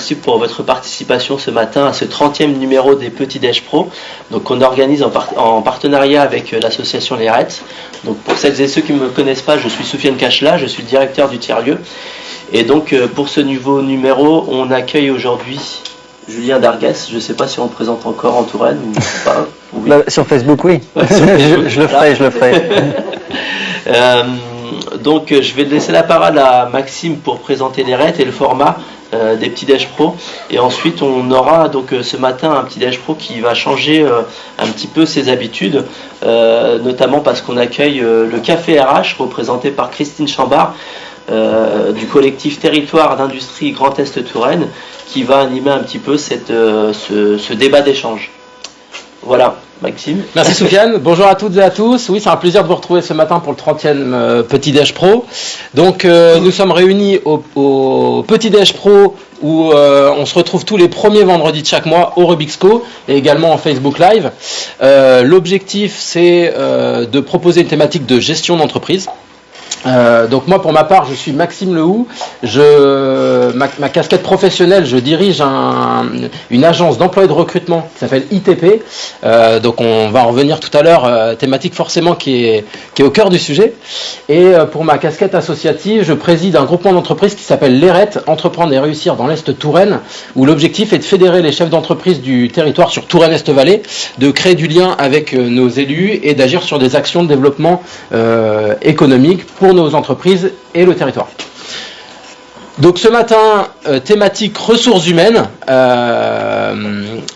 merci pour votre participation ce matin à ce 30e numéro des Petits Déj Pro. Donc on organise en partenariat avec l'association Les Rets. Donc pour celles et ceux qui ne me connaissent pas, je suis Soufiane Kachla, je suis le directeur du tiers-lieu. Et donc pour ce nouveau numéro, on accueille aujourd'hui Julien Darguès. Je ne sais pas si on le présente encore en Touraine ou pas. Oui. Sur Facebook, oui. Ouais, sur Facebook, je le ferai. Donc je vais laisser la parole à Maxime pour présenter les raids et le format des petits déj pro, et ensuite on aura donc ce matin un petit déj pro qui va changer un petit peu ses habitudes, notamment parce qu'on accueille le Café RH représenté par Christine Chambard du collectif Territoire d'Industrie Grand Est Touraine, qui va animer un petit peu ce débat d'échange. Voilà, Maxime. Merci Soufiane, bonjour à toutes et à tous. Oui, c'est un plaisir de vous retrouver ce matin pour le 30e Petit Déj Pro. Donc nous sommes réunis au Petit Déj Pro où on se retrouve tous les premiers vendredis de chaque mois au Rubixco et également en Facebook Live. L'objectif c'est de proposer une thématique de gestion d'entreprise. Donc moi pour ma part je suis Maxime Lehoux, ma casquette professionnelle, je dirige une agence d'emploi et de recrutement qui s'appelle ITP, donc on va en revenir tout à l'heure, thématique forcément qui est au cœur du sujet. Et pour ma casquette associative, je préside un groupement d'entreprises qui s'appelle l'ERET, Entreprendre et Réussir dans l'Est Touraine, où l'objectif est de fédérer les chefs d'entreprise du territoire sur Touraine-Est-Vallée, de créer du lien avec nos élus et d'agir sur des actions de développement économique pour nos entreprises et le territoire. Donc ce matin, thématique ressources humaines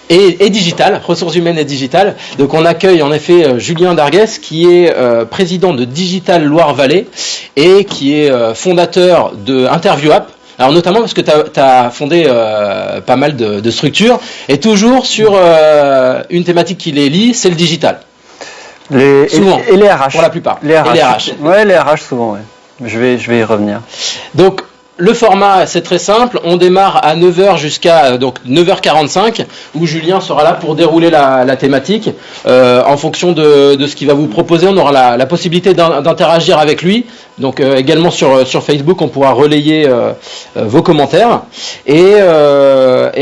et digitales, ressources humaines et digitales. Donc on accueille en effet Julien Darguès qui est président de Digital Loire-Vallée et qui est fondateur de Interview App. Alors notamment parce que tu as fondé pas mal de structures et toujours sur une thématique qui les lie, c'est le digital. Souvent. Et les RH. Pour la plupart. Les RH. Et les RH. Ouais, les RH souvent, ouais. Je vais y revenir. Donc, le format, c'est très simple. On démarre à 9h jusqu'à donc 9h45, où Julien sera là pour dérouler la thématique. En fonction de ce qu'il va vous proposer, on aura la possibilité d'interagir avec lui. Donc également sur Facebook, on pourra relayer vos commentaires. Et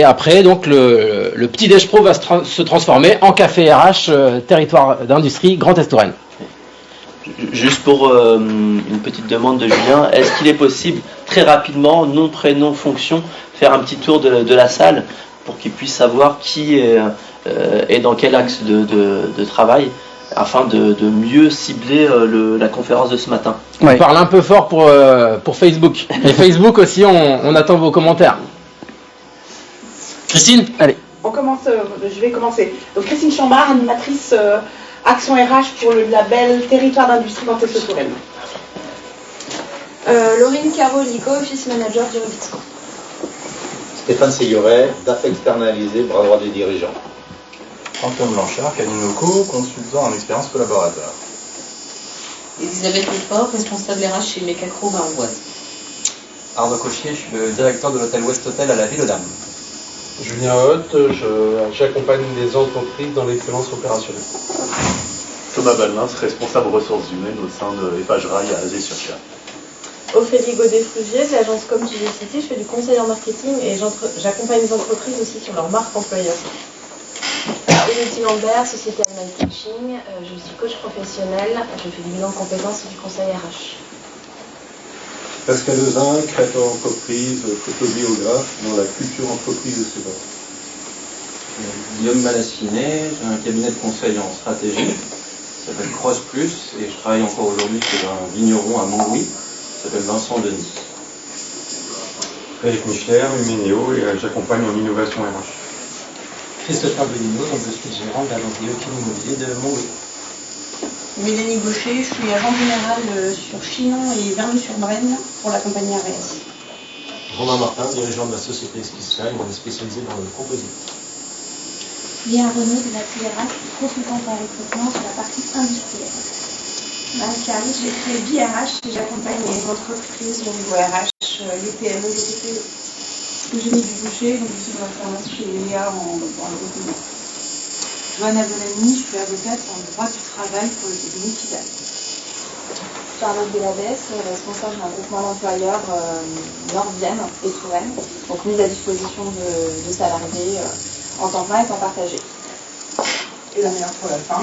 après, donc le petit déj pro va se transformer en café RH, territoire d'industrie Grand Est Touraine. Juste pour une petite demande de Julien, est-ce qu'il est possible très rapidement, nom, prénom, fonction, faire un petit tour de la salle pour qu'il puisse savoir qui est dans quel axe de travail, afin de mieux cibler la conférence de ce matin. Ouais. On parle un peu fort pour Facebook. Et Facebook aussi, on attend vos commentaires. Christine ? Allez. Je vais commencer. Donc Christine Chambard, animatrice Action RH pour le label Territoire d'Industrie Grand Est Touraine. Laurine Carolico, Office Manager du Rubixco. Stéphane Séguret, DAF externalisé, bras droit des dirigeants. Antoine Blanchard, Caninoco, consultant en expérience collaborateur. Elisabeth Lefort, responsable RH chez Mecacro Barouoise. Arnaud Cochier, je suis le directeur de l'hôtel West Hotel à la Ville aux Dames. Julien Hotte, j'accompagne les entreprises dans l'excellence opérationnelle. Thomas Balmins, responsable ressources humaines au sein de Eiffage Rail à Azé-sur-Cher. Ophélie Godet-Fougier, de l'agence Comme tu l'as cité, je fais du conseil en marketing et j'accompagne les entreprises aussi sur leur marque employeur. Elodie Lambert, société Alman Coaching, je suis coach professionnel, je fais du bilan de compétences et du conseil RH. Pascal Lezin, créateur d'entreprise, photobiographe dans la culture entreprise de Séville. Guillaume Malassinet, j'ai un cabinet de conseil en stratégie, ça s'appelle Cross Plus, et je travaille encore aujourd'hui chez un vigneron à Montlouis, qui s'appelle Vincent Denis. Frédéric Michler, Huménéo, et j'accompagne en innovation RH. Christopher Benino, donc je suis gérant de l'agence Guillotine Immobilier de Montlouis. Mélanie Gaucher, je suis agent général sur Chinon et Verneuil-sur-Brenne pour la compagnie ARS. Romain Martin, dirigeant de la société Esquissal, on est spécialisé dans le composite. Léa Renaud de la TRH, consultante en recrutement sur la partie industrielle. Marie-Carrie, j'ai créé BRH et j'accompagne les entreprises au niveau RH, les PME, les TPE. Eugénie Duboucher, donc je suis dans la formation chez Léa dans le recrutement. Johanna Bonani, je suis avocate en droit du travail pour le cabinet FIDAL. Charlotte Delabès, responsable d'un groupement d'employeurs Nord-Vienne et Touraine, donc mise à disposition de salariés en temps plein et temps partagé. Et la meilleure pour la fin.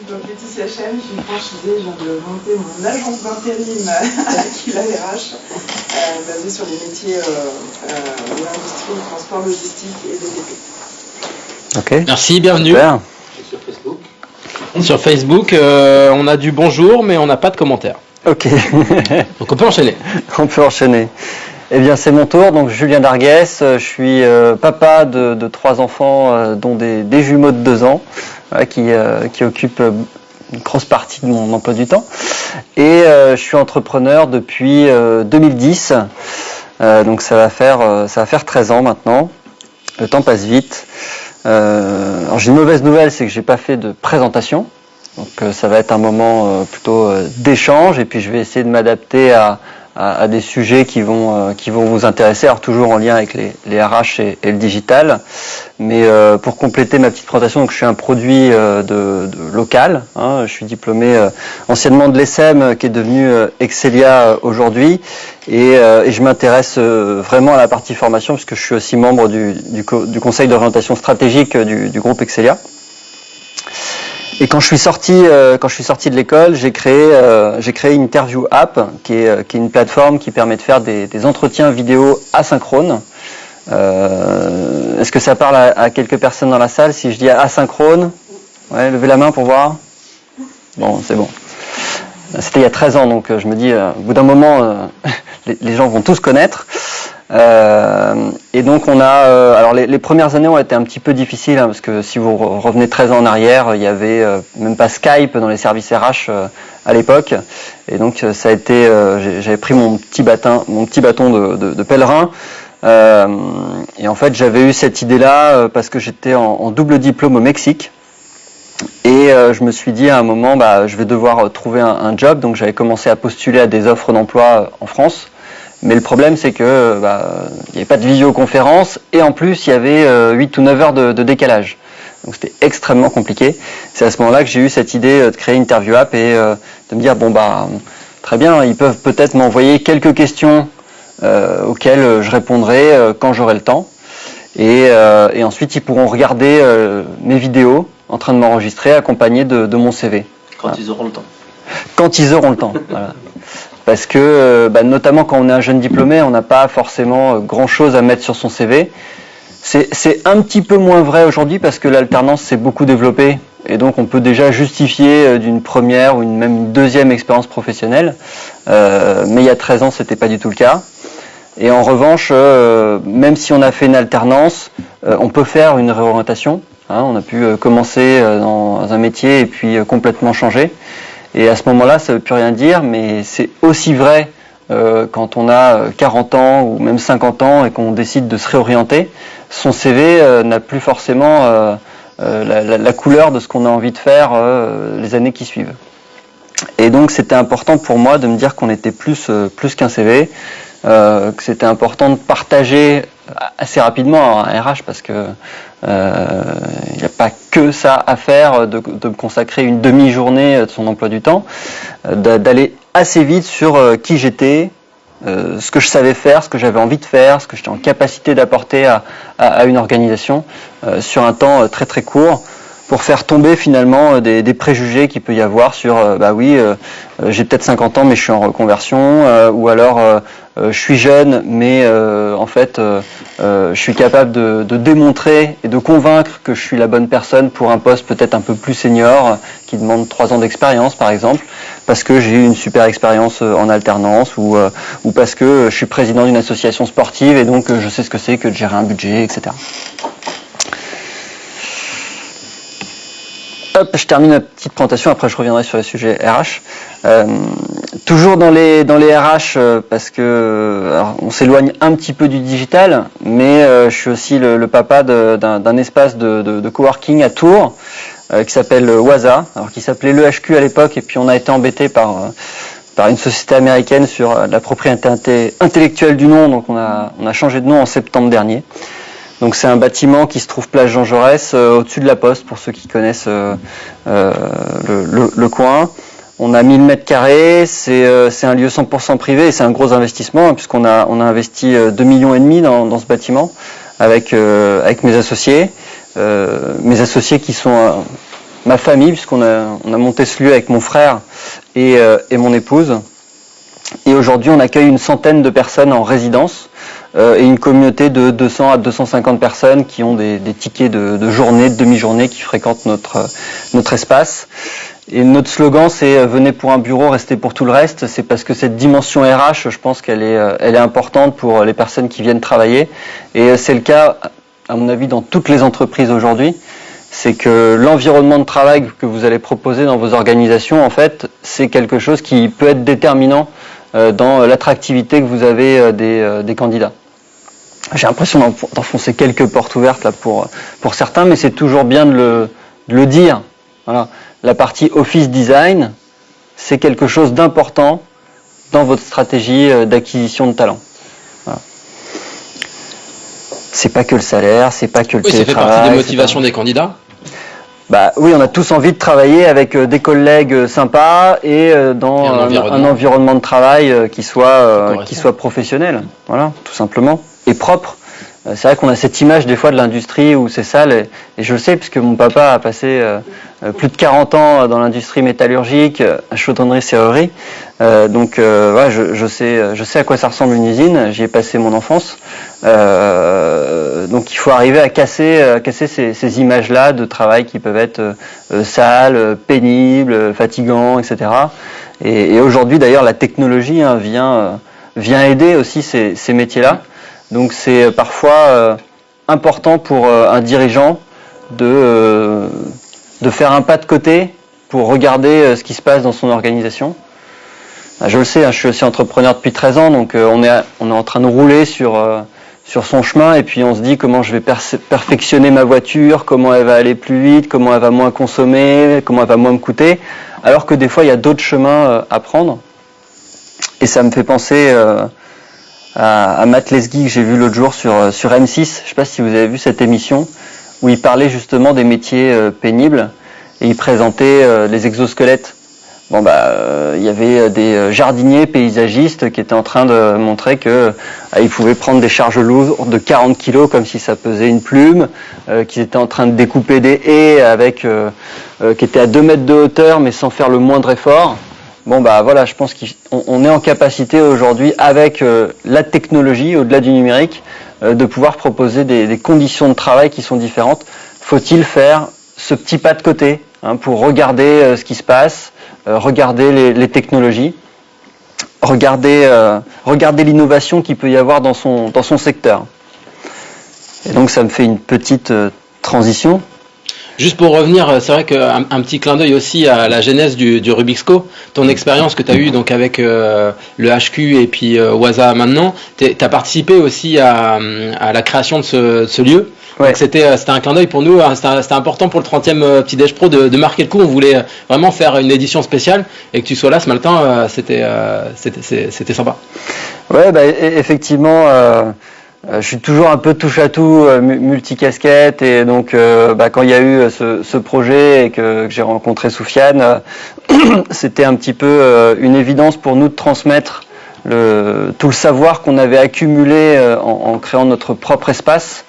Donc Laetitia Chen, je suis franchisée, je viens de monter mon agence d'intérim à Aquila RH, basée sur les métiers de l'industrie, du transport, logistique et BTP. Ok. Merci, bienvenue. Super. Sur Facebook. Sur Facebook, on a du bonjour, mais on n'a pas de commentaires. Ok. Donc on peut enchaîner. On peut enchaîner. Eh bien, c'est mon tour. Donc, Julien Darguès, je suis papa de 3 enfants, dont des jumeaux de 2 ans, voilà, qui occupent une grosse partie de mon emploi du temps. Et je suis entrepreneur depuis 2010. Donc, ça va faire 13 ans maintenant. Le temps passe vite. Alors, j'ai une mauvaise nouvelle, c'est que j'ai pas fait de présentation. Donc, ça va être un moment plutôt d'échange. Et puis, je vais essayer de m'adapter à des sujets qui vont vous intéresser, alors toujours en lien avec les RH et le digital. Mais pour compléter ma petite présentation, donc je suis un produit de local. Hein, je suis diplômé anciennement de l'ESSEM, qui est devenu Excelia aujourd'hui, et je m'intéresse vraiment à la partie formation, puisque je suis aussi membre du conseil d'orientation stratégique du groupe Excelia. Et quand je suis sorti de l'école, j'ai créé Interview App, qui est une plateforme qui permet de faire des entretiens vidéo asynchrones. Est-ce que ça parle à quelques personnes dans la salle si je dis asynchrone? Ouais, levez la main pour voir. Bon, c'est bon. C'était il y a 13 ans, donc je me dis, au bout d'un moment, les gens vont tous connaître. Et donc on a, alors les premières années ont été un petit peu difficiles, hein, parce que si vous revenez 13 ans en arrière, il y avait même pas Skype dans les services RH à l'époque, et donc ça a été, j'avais pris mon petit bâton de pèlerin, et en fait j'avais eu cette idée-là parce que j'étais en double diplôme au Mexique. Et je me suis dit à un moment, je vais devoir trouver un job, donc j'avais commencé à postuler à des offres d'emploi en France. Mais le problème, c'est que il n'y avait pas de visioconférence, et en plus il y avait 8 ou 9 heures de décalage. Donc c'était extrêmement compliqué. C'est à ce moment-là que j'ai eu cette idée de créer Interview App et de me dire très bien, ils peuvent peut-être m'envoyer quelques questions auxquelles je répondrai quand j'aurai le temps. Et ensuite ils pourront regarder mes vidéos en train de m'enregistrer, accompagnées de mon CV. Quand ils auront le temps. Quand ils auront le temps, voilà. Parce que, notamment quand on est un jeune diplômé, on n'a pas forcément grand-chose à mettre sur son CV. C'est un petit peu moins vrai aujourd'hui parce que l'alternance s'est beaucoup développée. Et donc on peut déjà justifier d'une première ou même une deuxième expérience professionnelle. Mais il y a 13 ans, c'était pas du tout le cas. Et en revanche, même si on a fait une alternance, on peut faire une réorientation. Hein, on a pu commencer dans un métier et puis complètement changer. Et à ce moment-là, ça ne veut plus rien dire, mais c'est aussi vrai quand on a 40 ans ou même 50 ans et qu'on décide de se réorienter. Son CV n'a plus forcément la couleur de ce qu'on a envie de faire les années qui suivent. Et donc c'était important pour moi de me dire qu'on était plus qu'un CV, que c'était important de partager assez rapidement un RH, parce que il n'y a pas que ça à faire, de me consacrer une demi-journée de son emploi du temps, d'aller assez vite sur qui j'étais, ce que je savais faire, ce que j'avais envie de faire, ce que j'étais en capacité d'apporter à une organisation sur un temps très très court, pour faire tomber finalement des préjugés qu'il peut y avoir sur j'ai peut-être 50 ans mais je suis en reconversion, ou alors je suis jeune mais en fait je suis capable de démontrer et de convaincre que je suis la bonne personne pour un poste peut-être un peu plus senior qui demande 3 ans d'expérience par exemple, parce que j'ai eu une super expérience en alternance, ou parce que je suis président d'une association sportive et donc je sais ce que c'est que de gérer un budget, etc. Hop, je termine ma petite présentation, après je reviendrai sur les sujets RH. Toujours dans les RH, parce que alors, on s'éloigne un petit peu du digital, mais je suis aussi le papa d'un espace de coworking à Tours, qui s'appelle Waza, alors qui s'appelait l'EHQ à l'époque, et puis on a été embêté par une société américaine sur la propriété intellectuelle du nom, donc on a changé de nom en septembre dernier. Donc c'est un bâtiment qui se trouve place Jean Jaurès, au-dessus de la Poste, pour ceux qui connaissent le coin. On a 1000 mètres carrés, c'est un lieu 100% privé et c'est un gros investissement puisqu'on a investi 2,5 millions dans ce bâtiment avec mes associés qui sont ma famille puisqu'on a monté ce lieu avec mon frère et mon épouse. Et aujourd'hui, on accueille une centaine de personnes en résidence et une communauté de 200 à 250 personnes qui ont des tickets de journée, de demi-journée qui fréquentent notre espace. Et notre slogan, c'est « Venez pour un bureau, restez pour tout le reste ». C'est parce que cette dimension RH, je pense qu'elle est importante pour les personnes qui viennent travailler. Et c'est le cas, à mon avis, dans toutes les entreprises aujourd'hui. C'est que l'environnement de travail que vous allez proposer dans vos organisations, en fait, c'est quelque chose qui peut être déterminant dans l'attractivité que vous avez des candidats. J'ai l'impression d'enfoncer quelques portes ouvertes là pour certains, mais c'est toujours bien de le dire. Voilà. La partie Office Design, c'est quelque chose d'important dans votre stratégie d'acquisition de talent. Voilà. C'est pas que le salaire, c'est pas que le télétravail. Ça fait partie des motivations des candidats. Bah oui, on a tous envie de travailler avec des collègues sympas et dans un environnement de travail qui soit professionnel, voilà, tout simplement, et propre. C'est vrai qu'on a cette image des fois de l'industrie où c'est sale, et je le sais puisque mon papa a passé plus de 40 ans dans l'industrie métallurgique, chaudronnerie-serrurerie, donc voilà, je sais à quoi ça ressemble une usine, j'y ai passé mon enfance, donc il faut arriver à casser ces images-là de travail qui peuvent être sales, pénibles, fatigants, etc. Et aujourd'hui d'ailleurs la technologie vient aider aussi ces métiers-là. Donc c'est parfois important pour un dirigeant de faire un pas de côté pour regarder ce qui se passe dans son organisation. Je le sais, je suis aussi entrepreneur depuis 13 ans, donc on est en train de rouler sur son chemin et puis on se dit comment je vais perfectionner ma voiture, comment elle va aller plus vite, comment elle va moins consommer, comment elle va moins me coûter, alors que des fois il y a d'autres chemins à prendre. Et ça me fait penser à Matt Lesguy que j'ai vu l'autre jour sur M6, je ne sais pas si vous avez vu cette émission, où il parlait justement des métiers pénibles et il présentait les exosquelettes. Bon il y avait des jardiniers paysagistes qui étaient en train de montrer que ils pouvaient prendre des charges lourdes de 40 kilos comme si ça pesait une plume, qu'ils étaient en train de découper des haies qui étaient à 2 mètres de hauteur mais sans faire le moindre effort. Bon voilà, je pense qu'on est en capacité aujourd'hui avec la technologie au-delà du numérique de pouvoir proposer des conditions de travail qui sont différentes. Faut-il faire ce petit pas de côté pour regarder ce qui se passe, regarder les technologies, regarder l'innovation qu'il peut y avoir dans son secteur. Et donc ça me fait une petite transition. Juste pour revenir, c'est vrai qu'un petit clin d'œil aussi à la genèse du Rubik's Co. Ton expérience que tu as eue donc avec le HQ et puis Waza maintenant, tu as participé aussi à la création de ce lieu. Ouais. Donc c'était un clin d'œil pour nous, c'était important pour le 30e Petit Déj Pro de marquer le coup. On voulait vraiment faire une édition spéciale et que tu sois là ce matin, c'était sympa. Ouais, effectivement. Je suis toujours un peu touche à tout, multicasquette, et donc quand il y a eu ce projet et que j'ai rencontré Soufiane, c'était un petit peu une évidence pour nous de transmettre tout le savoir qu'on avait accumulé en créant notre propre espace.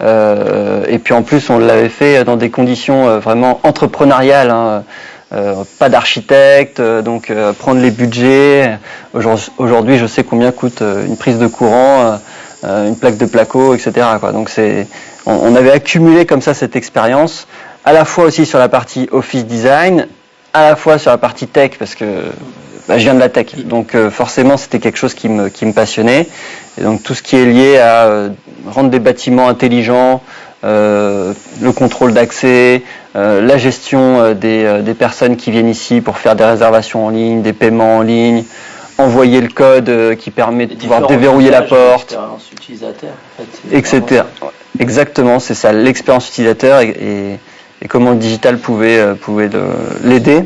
Et puis en plus on l'avait fait dans des conditions vraiment entrepreneuriales, pas d'architecte, donc prendre les budgets. Aujourd'hui je sais combien coûte une prise de courant, une plaque de placo, etc. Donc on avait accumulé comme ça cette expérience, à la fois aussi sur la partie Office Design, à la fois sur la partie tech, parce que je viens de la tech, donc forcément c'était quelque chose qui me passionnait. Et donc tout ce qui est lié à rendre des bâtiments intelligents, le contrôle d'accès, la gestion des personnes qui viennent ici pour faire des réservations en ligne, des paiements en ligne, envoyer le code qui permet de pouvoir déverrouiller la porte, utilisateur, en fait, etc. Exactement, c'est ça, l'expérience utilisateur et comment le digital pouvait l'aider.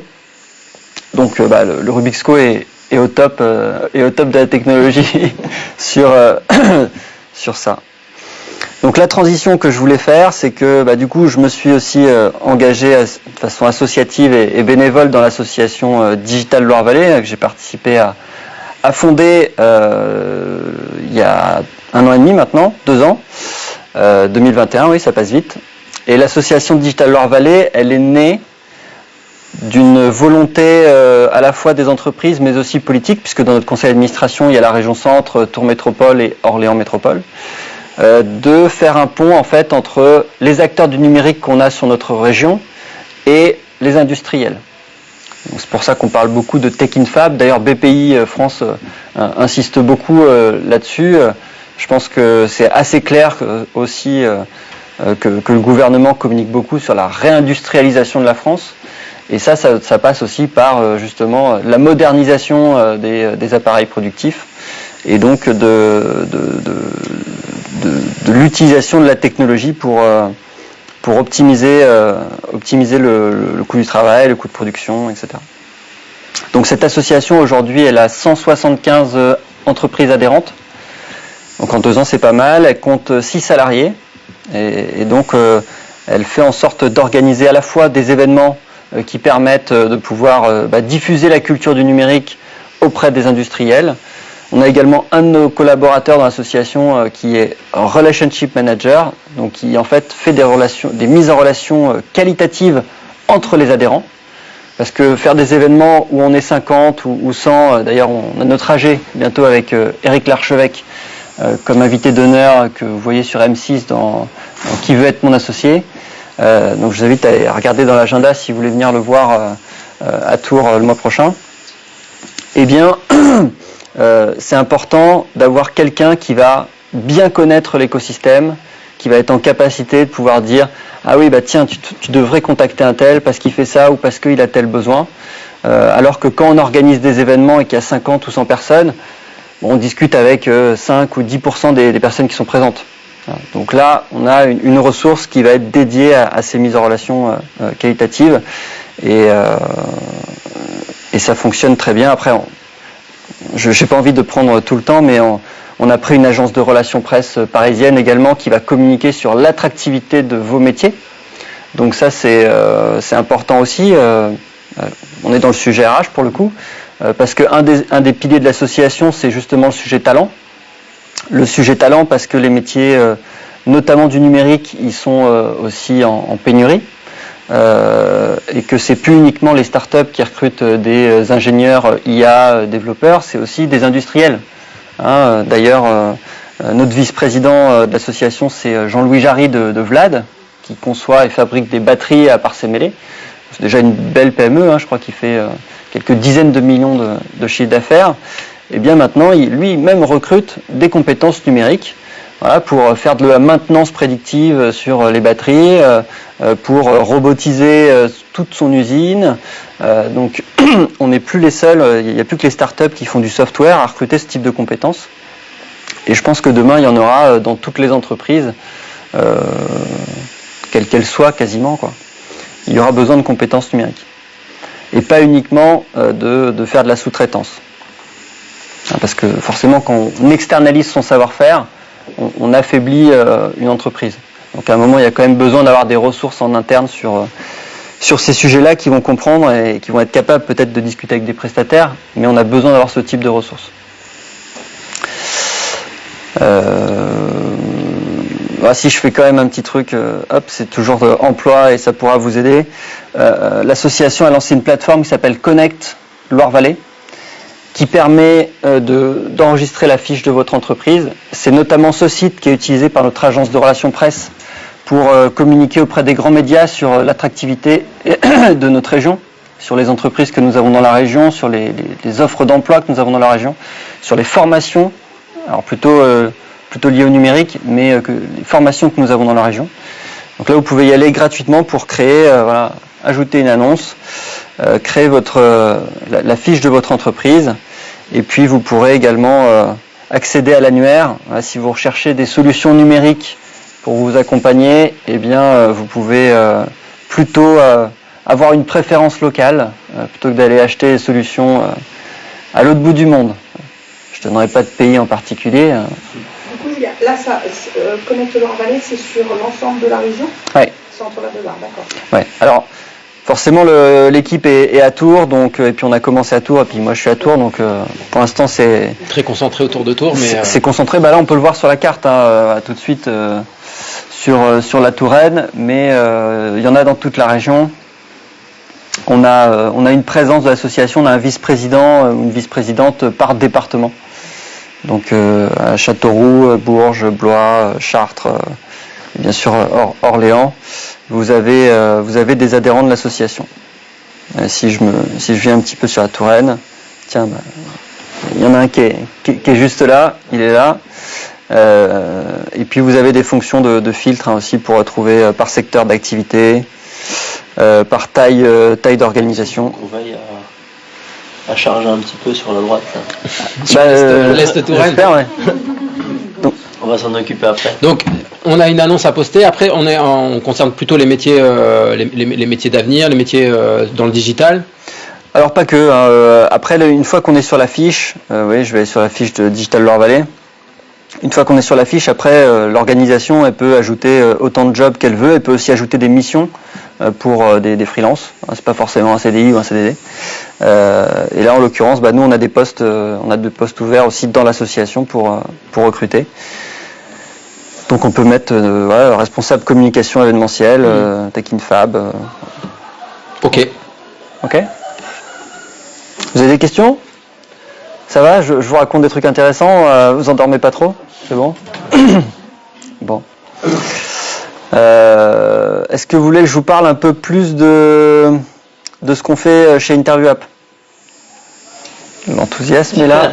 Donc le Rubik's Co est au top de la technologie sur ça. Donc la transition que je voulais faire, c'est que du coup je me suis aussi engagé de façon associative et bénévole dans l'association Digital Loire-Vallée, que j'ai participé à fonder il y a 1 an et demi maintenant, 2 ans, 2021, oui ça passe vite. Et l'association Digital Loire-Vallée, elle est née d'une volonté à la fois des entreprises mais aussi politique, puisque dans notre conseil d'administration il y a la région Centre, Tours Métropole et Orléans Métropole, de faire un pont en fait entre les acteurs du numérique qu'on a sur notre région et les industriels. C'est pour ça qu'on parle beaucoup de Tech in Fab. D'ailleurs BPI France insiste beaucoup là-dessus. Je pense que c'est assez clair aussi que le gouvernement communique beaucoup sur la réindustrialisation de la France. Et ça passe aussi par justement la modernisation des appareils productifs et donc de l'utilisation de la technologie pour optimiser le coût du travail, le coût de production, etc. Donc cette association aujourd'hui elle a 175 entreprises adhérentes. Donc en 2 ans c'est pas mal, elle compte 6 salariés et donc elle fait en sorte d'organiser à la fois des événements qui permettent de pouvoir diffuser la culture du numérique auprès des industriels. On a également un de nos collaborateurs dans l'association qui est un relationship manager, donc qui en fait fait des mises en relation qualitatives entre les adhérents. Parce que faire des événements où on est 50 ou 100, d'ailleurs on a notre AG bientôt avec Éric Larchevêque comme invité d'honneur que vous voyez sur M6 dans Qui veut être mon associé. Donc je vous invite à regarder dans l'agenda si vous voulez venir le voir à Tours le mois prochain. Eh bien, c'est important d'avoir quelqu'un qui va bien connaître l'écosystème, qui va être en capacité de pouvoir dire « Ah oui, tiens, tu devrais contacter un tel parce qu'il fait ça ou parce qu'il a tel besoin. » Alors que quand on organise des événements et qu'il y a 50 ou 100 personnes, on discute avec 5 ou 10% des personnes qui sont présentes. Donc là, on a une ressource qui va être dédiée à ces mises en relation qualitatives et ça fonctionne très bien. Après, je n'ai pas envie de prendre tout le temps, mais on a pris une agence de relations presse parisienne également qui va communiquer sur l'attractivité de vos métiers. Donc ça, c'est important aussi. On est dans le sujet RH pour le coup, parce qu'un des piliers de l'association, c'est justement le sujet talent. Le sujet talent parce que les métiers, notamment du numérique, ils sont aussi en pénurie. Et que c'est plus uniquement les startups qui recrutent des ingénieurs IA développeurs, c'est aussi des industriels. D'ailleurs, notre vice-président de l'association, c'est Jean-Louis Jarry de Vlad, qui conçoit et fabrique des batteries à Parcé-Mêlée. C'est déjà une belle PME, je crois qu'il fait quelques dizaines de millions de chiffre d'affaires. Et bien maintenant, lui-même recrute des compétences numériques. Voilà, pour faire de la maintenance prédictive sur les batteries, pour robotiser toute son usine. Donc on n'est plus les seuls, il n'y a plus que les startups qui font du software à recruter ce type de compétences. Et je pense que demain, il y en aura dans toutes les entreprises, quelles qu'elles soient quasiment, quoi. Il y aura besoin de compétences numériques. Et pas uniquement de faire de la sous-traitance. Parce que forcément, quand on externalise son savoir-faire, on affaiblit une entreprise. Donc à un moment, il y a quand même besoin d'avoir des ressources en interne sur ces sujets-là qui vont comprendre et qui vont être capables peut-être de discuter avec des prestataires, mais on a besoin d'avoir ce type de ressources. Si je fais quand même un petit truc, c'est toujours emploi et ça pourra vous aider. L'association a lancé une plateforme qui s'appelle Connect Loire-Vallée, qui permet d'enregistrer la fiche de votre entreprise. C'est notamment ce site qui est utilisé par notre agence de relations presse pour communiquer auprès des grands médias sur l'attractivité de notre région, sur les entreprises que nous avons dans la région, sur les offres d'emploi que nous avons dans la région, sur les formations, alors plutôt liées au numérique, mais les formations que nous avons dans la région. Donc là, vous pouvez y aller gratuitement pour créer, ajouter une annonce, créer la fiche de votre entreprise. Et puis vous pourrez également accéder à l'annuaire. Si vous recherchez des solutions numériques pour vous accompagner, eh bien vous pouvez plutôt avoir une préférence locale plutôt que d'aller acheter des solutions à l'autre bout du monde. Je ne donnerai pas de pays en particulier. Du coup, il y a là ça, Connect Loire Vallée, c'est sur l'ensemble de la région? Oui. Centre Val de Loire, d'accord. Ouais. Alors, forcément, l'équipe est à Tours, donc, et puis on a commencé à Tours, et puis moi je suis à Tours, donc pour l'instant c'est... Très concentré autour de Tours, mais... C'est concentré, bah là on peut le voir sur la carte, hein, tout de suite, sur la Touraine, mais il y en a dans toute la région. On a une présence de l'association, on a un vice-président ou une vice-présidente par département. Donc à Châteauroux, Bourges, Blois, Chartres, et bien sûr Orléans, vous avez des adhérents de l'association. Si je viens un petit peu sur la Touraine, tiens, bah, il y en a un qui est juste là, il est là. Et puis vous avez des fonctions de filtre, hein, aussi pour retrouver par secteur d'activité, par taille d'organisation. On veille à charger un petit peu sur la droite. L'Est Touraine. J'espère, ouais. Donc, on va s'en occuper après. Donc, on a une annonce à poster. Après, on concerne plutôt les métiers, les métiers d'avenir, les métiers dans le digital. Alors pas que. Hein, après, une fois qu'on est sur la fiche, oui, je vais sur la fiche de Digital Loire Vallée. Une fois qu'on est sur la fiche, après, l'organisation, elle peut ajouter autant de jobs qu'elle veut. Elle peut aussi ajouter des missions pour des freelances. C'est pas forcément un CDI ou un CDD. Et là, en l'occurrence, bah, nous, on a des postes ouverts aussi dans l'association pour recruter. Donc, on peut mettre responsable communication événementielle, Tech in Fab. Ok. Vous avez des questions? Ça va, je vous raconte des trucs intéressants, vous endormez pas trop? C'est bon? Bon. Est-ce que vous voulez que je vous parle un peu plus de ce qu'on fait chez Interview App? L'enthousiasme est là.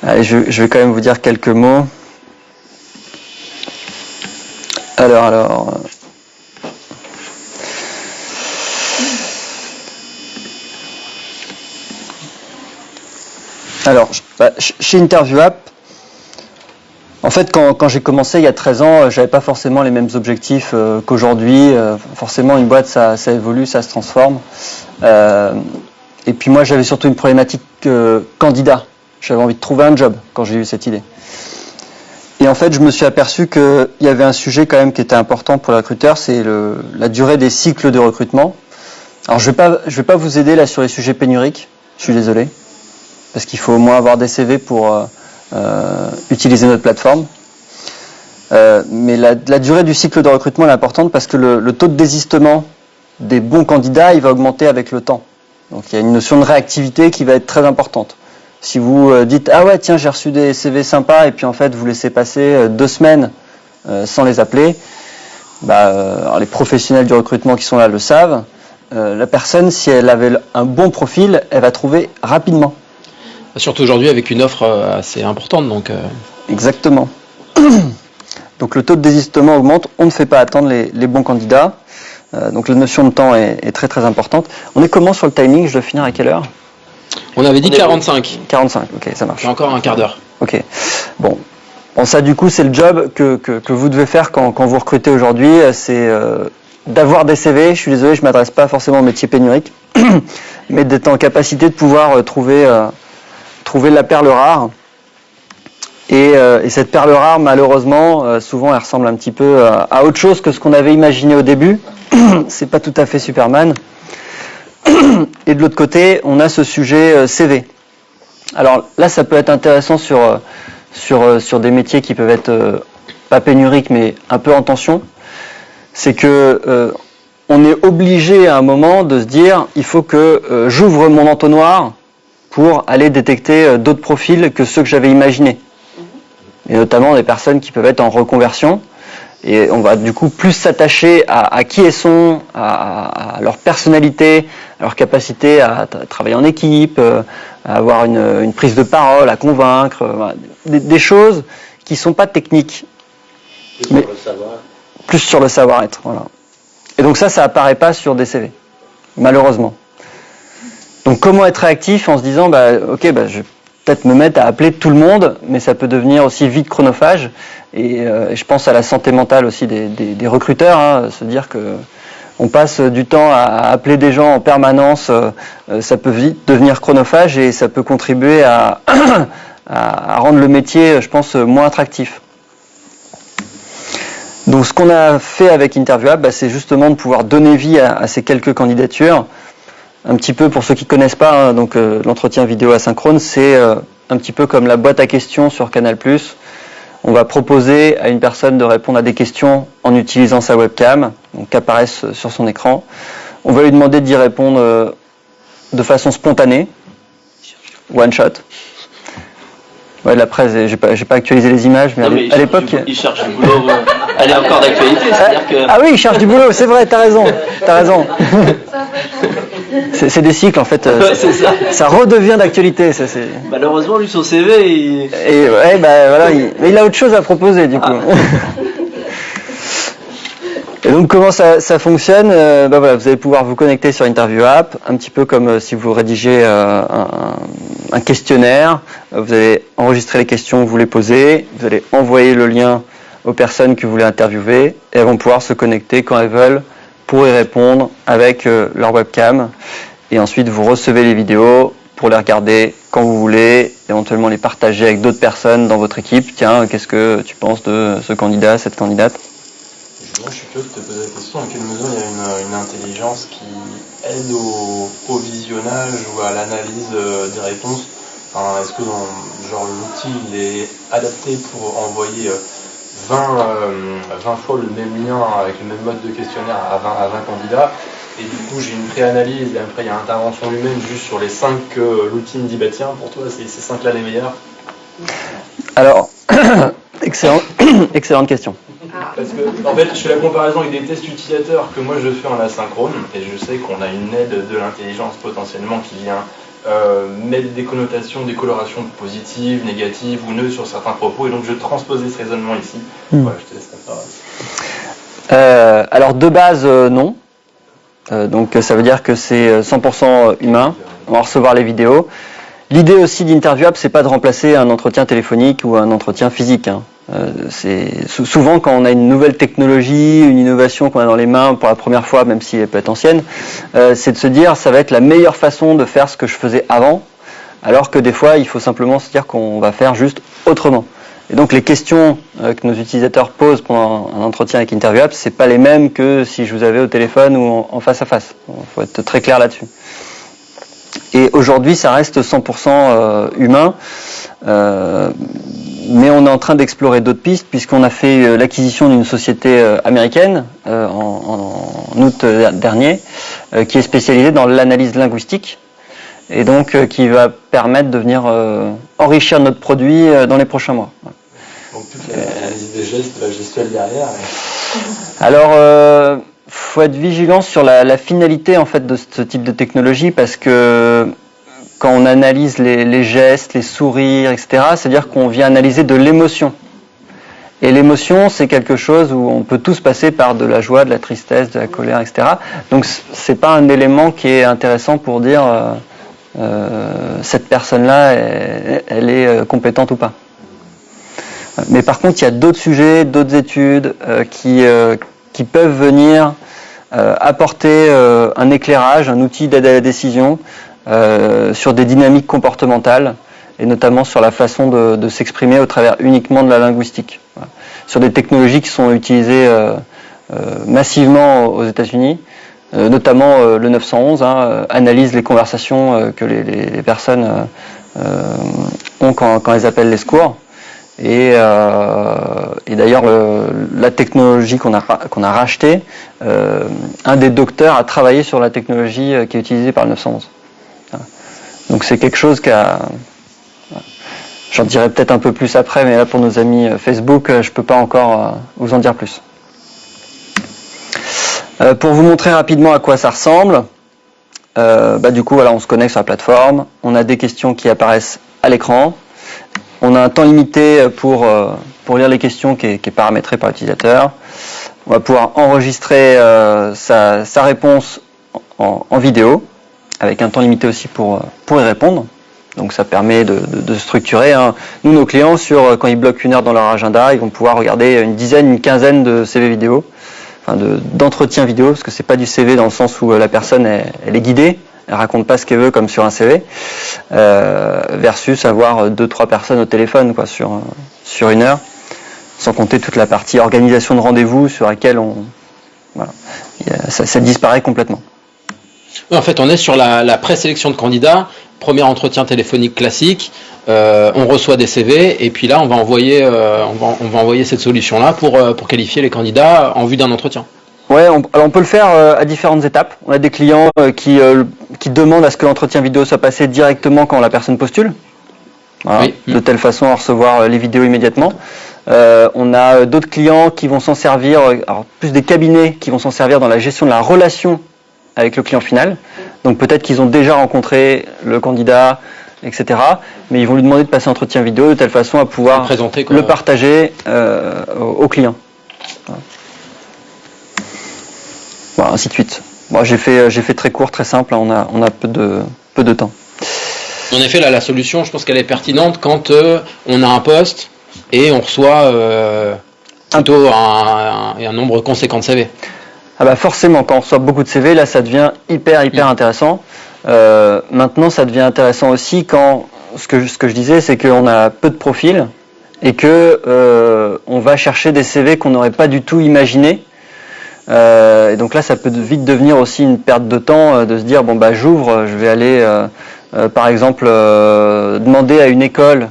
Allez, je vais quand même vous dire quelques mots. Alors... chez Interview App, en fait, quand j'ai commencé il y a 13 ans, j'avais pas forcément les mêmes objectifs qu'aujourd'hui. Forcément, une boîte, ça évolue, ça se transforme. Et puis moi, j'avais surtout une problématique candidat. J'avais envie de trouver un job quand j'ai eu cette idée. Et en fait, je me suis aperçu qu'il y avait un sujet quand même qui était important pour les recruteurs, c'est la durée des cycles de recrutement. Alors, je vais pas vous aider là sur les sujets pénuriques. Je suis désolé. Parce qu'il faut au moins avoir des CV pour utiliser notre plateforme. Mais la durée du cycle de recrutement est importante parce que le taux de désistement des bons candidats, il va augmenter avec le temps. Donc il y a une notion de réactivité qui va être très importante. Si vous dites « Ah ouais, tiens, j'ai reçu des CV sympas » et puis en fait vous laissez passer 2 semaines sans les appeler, alors les professionnels du recrutement qui sont là le savent, la personne, si elle avait un bon profil, elle va trouver rapidement. Surtout aujourd'hui avec une offre assez importante. Donc, Exactement. Donc le taux de désistement augmente, on ne fait pas attendre les bons candidats. Donc la notion de temps est très très importante. On est comment sur le timing? Je dois finir à quelle heure? On avait dit 45. 45, ok, ça marche. J'ai encore un quart d'heure. Ok. Bon, ça du coup c'est le job que vous devez faire quand vous recrutez aujourd'hui. C'est d'avoir des CV. Je suis désolé, je ne m'adresse pas forcément au métier pénurique, mais d'être en capacité de pouvoir trouver la perle rare. Et cette perle rare, malheureusement, souvent elle ressemble un petit peu à autre chose que ce qu'on avait imaginé au début. C'est pas tout à fait Superman. Et de l'autre côté, on a ce sujet CV. Alors là, ça peut être intéressant sur des métiers qui peuvent être pas pénuriques, mais un peu en tension. C'est que on est obligé à un moment de se dire, il faut que j'ouvre mon entonnoir pour aller détecter d'autres profils que ceux que j'avais imaginés. Et notamment des personnes qui peuvent être en reconversion. Et on va du coup plus s'attacher à qui elles sont, à leur personnalité, à leur capacité à travailler en équipe, à avoir une prise de parole, à convaincre, voilà. Des choses qui ne sont pas techniques. Mais plus sur le savoir-être. Voilà. Et donc ça apparaît pas sur des CV, malheureusement. Donc comment être réactif en se disant, je vais peut-être me mettre à appeler tout le monde, mais ça peut devenir aussi vite chronophage. Et je pense à la santé mentale aussi des recruteurs, hein, se dire que on passe du temps à appeler des gens en permanence, ça peut vite devenir chronophage et ça peut contribuer à à rendre le métier, je pense, moins attractif. Donc ce qu'on a fait avec InterviewApp, c'est justement de pouvoir donner vie à ces quelques candidatures. Un petit peu pour ceux qui ne connaissent pas, donc l'entretien vidéo asynchrone, c'est un petit peu comme la boîte à questions sur Canal+. On va proposer à une personne de répondre à des questions en utilisant sa webcam, donc qui apparaissent sur son écran. On va lui demander d'y répondre de façon spontanée, one shot. Ouais, la presse, j'ai pas actualisé les images, mais à l'époque... Il cherche du boulot, elle est encore d'actualité, c'est-à-dire que... Ah oui, il cherche du boulot, c'est vrai, t'as raison. C'est des cycles en fait, ça redevient d'actualité. Malheureusement, lui, son CV, il a autre chose à proposer du coup. Et donc comment ça fonctionne, voilà, vous allez pouvoir vous connecter sur InterviewApp, un petit peu comme si vous rédigez un questionnaire. Vous allez enregistrer les questions que vous voulez poser, vous allez envoyer le lien aux personnes que vous voulez interviewer et elles vont pouvoir se connecter quand elles veulent pour y répondre avec leur webcam. Et ensuite vous recevez les vidéos pour les regarder quand vous voulez, éventuellement les partager avec d'autres personnes dans votre équipe. Tiens, qu'est-ce que tu penses de ce candidat, cette candidate ? Moi, je suis curieux de te poser la question, dans quelle mesure il y a une intelligence qui aide au visionnage ou à l'analyse des réponses. Enfin, est-ce que l'outil il est adapté pour envoyer 20 fois le même lien avec le même mode de questionnaire à 20 candidats, et du coup j'ai une préanalyse et après il y a intervention humaine juste sur les 5 que l'outil me dit bah tiens pour toi c'est ces 5 là les meilleurs. Alors, excellente question. Parce que en fait je fais la comparaison avec des tests utilisateurs que moi je fais en asynchrone et je sais qu'on a une aide de l'intelligence potentiellement qui vient mettre des connotations, des colorations positives, négatives ou neutres sur certains propos, et donc je transposais ce raisonnement ici. Voilà, je te laisse la parole. Alors de base non, donc ça veut dire que c'est 100% humain. On va recevoir les vidéos. L'idée aussi d'InterviewApp, c'est pas de remplacer un entretien téléphonique ou un entretien physique. C'est souvent quand on a une nouvelle technologie, une innovation qu'on a dans les mains pour la première fois, même si elle peut être ancienne, c'est de se dire ça va être la meilleure façon de faire ce que je faisais avant, alors que des fois il faut simplement se dire qu'on va faire juste autrement. Et donc les questions que nos utilisateurs posent pendant un entretien avec InterviewApp, c'est pas les mêmes que si je vous avais au téléphone ou en face à face. Il faut être très clair là-dessus. Et aujourd'hui, ça reste 100% humain, mais on est en train d'explorer d'autres pistes puisqu'on a fait l'acquisition d'une société américaine en août dernier, qui est spécialisée dans l'analyse linguistique et donc qui va permettre de venir enrichir notre produit dans les prochains mois. Donc toute l'analyse des gestes, la gestuelle derrière. Alors, faut être vigilant sur la finalité en fait de ce type de technologie parce que quand on analyse les gestes, les sourires, etc., c'est-à-dire qu'on vient analyser de l'émotion. Et l'émotion, c'est quelque chose où on peut tous passer par de la joie, de la tristesse, de la colère, etc. Donc c'est pas un élément qui est intéressant pour dire cette personne-là, elle est compétente ou pas. Mais par contre, il y a d'autres sujets, d'autres études qui peuvent venir apporter un éclairage, un outil d'aide à la décision sur des dynamiques comportementales et notamment sur la façon de s'exprimer au travers uniquement de la linguistique. Voilà. Sur des technologies qui sont utilisées massivement aux États-Unis, notamment le 911 analyse les conversations que les personnes ont quand elles appellent les secours. Et d'ailleurs, la technologie qu'on a rachetée, un des docteurs a travaillé sur la technologie qui est utilisée par le 911. Voilà. Donc c'est quelque chose j'en dirai peut-être un peu plus après, mais là pour nos amis Facebook, je peux pas encore vous en dire plus. Pour vous montrer rapidement à quoi ça ressemble, du coup voilà, on se connecte sur la plateforme, on a des questions qui apparaissent à l'écran. On a un temps limité pour lire les questions qui est paramétré par l'utilisateur. On va pouvoir enregistrer sa réponse en vidéo, avec un temps limité aussi pour y répondre. Donc ça permet de structurer. Nous, nos clients, quand ils bloquent 1 heure dans leur agenda, ils vont pouvoir regarder une quinzaine de CV vidéo, enfin d'entretiens vidéo, parce que c'est pas du CV dans le sens où la personne elle est guidée, elle raconte pas ce qu'elle veut comme sur un CV, versus avoir 2-3 personnes au téléphone quoi, sur une heure, sans compter toute la partie organisation de rendez-vous sur laquelle ça disparaît complètement. En fait, on est sur la présélection de candidats, premier entretien téléphonique classique, on reçoit des CV et puis là on va envoyer cette solution-là pour qualifier les candidats en vue d'un entretien. Ouais, on peut le faire à différentes étapes. On a des clients qui demandent à ce que l'entretien vidéo soit passé directement quand la personne postule. Voilà, oui. De telle façon à recevoir les vidéos immédiatement. On a d'autres clients qui vont s'en servir, alors plus des cabinets qui vont s'en servir dans la gestion de la relation avec le client final. Donc peut-être qu'ils ont déjà rencontré le candidat, etc. Mais ils vont lui demander de passer un entretien vidéo de telle façon à pouvoir le partager au client. Voilà, ainsi de suite. Bon, j'ai fait très court, très simple. On a peu de temps. En effet, là, la solution, je pense qu'elle est pertinente quand on a un poste et on reçoit plutôt un nombre conséquent de CV. Ah bah forcément, quand on reçoit beaucoup de CV, là, ça devient hyper intéressant. Maintenant, ça devient intéressant aussi quand ce que je disais, c'est qu'on a peu de profils et que on va chercher des CV qu'on n'aurait pas du tout imaginé. Et donc là, ça peut vite devenir aussi une perte de temps de se dire bon bah j'ouvre, je vais aller par exemple demander à une école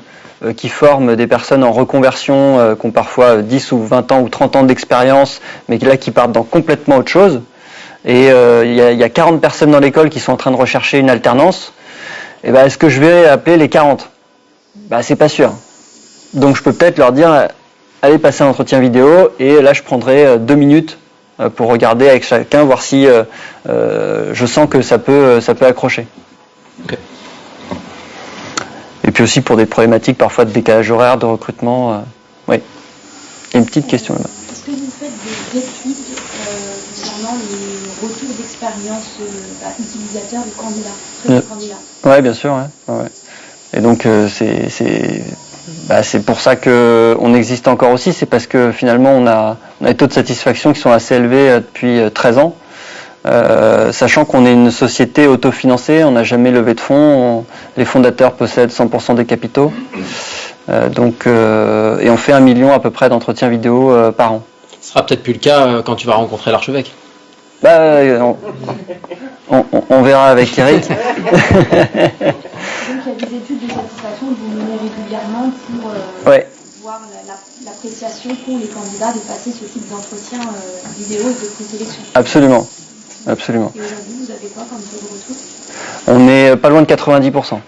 qui forme des personnes en reconversion qui ont parfois 10 ou 20 ans ou 30 ans d'expérience, mais là qui partent dans complètement autre chose. Et il y a 40 personnes dans l'école qui sont en train de rechercher une alternance. Et ben est-ce que je vais appeler les 40 ? Bah c'est pas sûr. Donc je peux peut-être leur dire allez passer un entretien vidéo et là je prendrai 2 minutes pour regarder avec chacun, voir si je sens que ça peut accrocher. Okay. Et puis aussi pour des problématiques parfois de décalage horaire, de recrutement. Oui. Il y a une petite question là-bas. Est-ce que vous faites des études concernant les retours d'expérience utilisateurs des candidats, Oui, bien sûr. Ouais. Et donc c'est pour ça qu'on existe encore aussi, c'est parce que finalement on a des taux de satisfaction qui sont assez élevés depuis 13 ans. Sachant qu'on est une société autofinancée, on n'a jamais levé de fonds, les fondateurs possèdent 100% des capitaux, et on fait 1 million à peu près d'entretiens vidéo par an. Ce sera peut-être plus le cas quand tu vas rencontrer l'archevêque. Bah, on verra avec Eric. Donc il y a des études de satisfaction que vous menez régulièrement pour voir l'appréciation pour les candidats de passer ce type d'entretien vidéo et de présélection. Absolument. Et aujourd'hui, vous avez quoi comme taux de retour ? On est pas loin de 90%. De satisfaction.